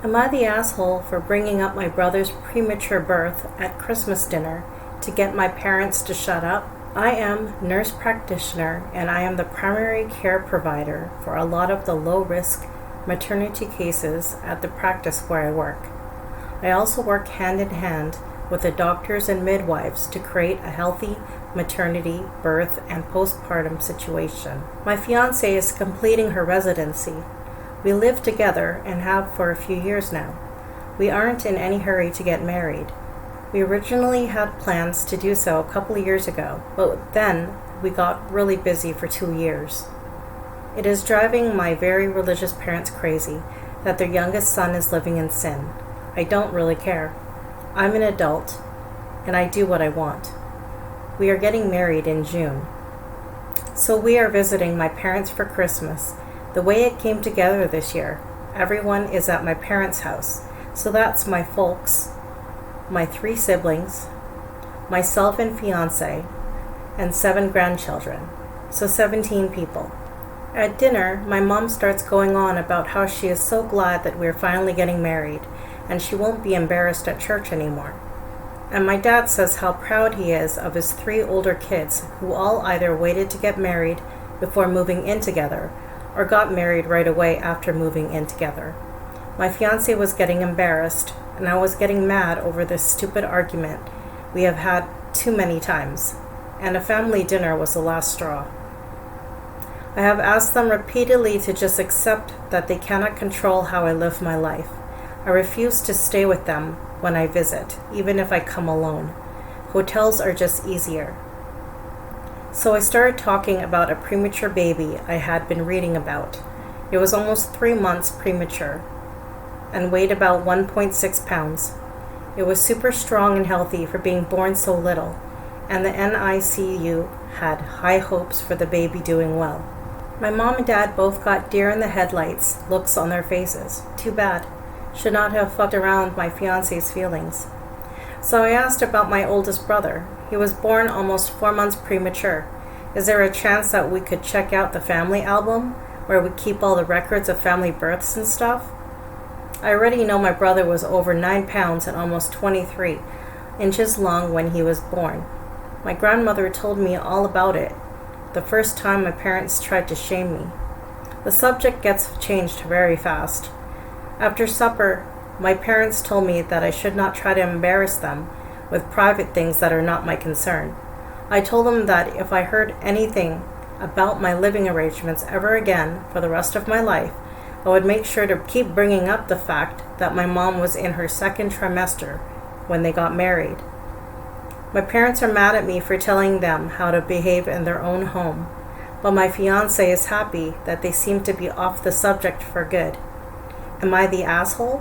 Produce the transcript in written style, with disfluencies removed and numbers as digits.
Am I the asshole for bringing up my brother's premature birth at Christmas dinner to get my parents to shut up? I am nurse practitioner and I am the primary care provider for a lot of the low-risk maternity cases at the practice where I work. I also work hand in hand with the doctors and midwives to create a healthy maternity, birth, and postpartum situation. My fiancée is completing her residency. We live together and have for a few years now. We aren't in any hurry to get married. We originally had plans to do so a couple of years ago, but then we got really busy for 2 years. It is driving my very religious parents crazy that their youngest son is living in sin. I don't really care. I'm an adult, and I do what I want. We are getting married in June. So we are visiting my parents for Christmas. The way it came together this year, everyone is at my parents' house. So that's my folks, my 3 siblings, myself and fiancé, and 7 grandchildren. So 17 people. At dinner, my mom starts going on about how she is so glad that we're finally getting married, and she won't be embarrassed at church anymore. And my dad says how proud he is of his 3 older kids who all either waited to get married before moving in together or got married right away after moving in together. My fiancé was getting embarrassed, and I was getting mad over this stupid argument we have had too many times, and a family dinner was the last straw. I have asked them repeatedly to just accept that they cannot control how I live my life. I refuse to stay with them when I visit, even if I come alone. Hotels are just easier. So I started talking about a premature baby I had been reading about. It was almost 3 months premature and weighed about 1.6 pounds. It was super strong and healthy for being born so little, and the NICU had high hopes for the baby doing well. My mom and dad both got deer in the headlights looks on their faces. Too bad. Should not have fucked around my fiancé's feelings. So I asked about my oldest brother. He was born almost 4 months premature. Is there a chance that we could check out the family album where we keep all the records of family births and stuff? I already know my brother was over 9 pounds and almost 23 inches long when he was born. My grandmother told me all about it the first time my parents tried to shame me. The subject gets changed very fast. After supper, my parents told me that I should not try to embarrass them with private things that are not my concern. I told them that if I heard anything about my living arrangements ever again for the rest of my life, I would make sure to keep bringing up the fact that my mom was in her 2nd trimester when they got married. My parents are mad at me for telling them how to behave in their own home, but my fiancé is happy that they seem to be off the subject for good. Am I the asshole?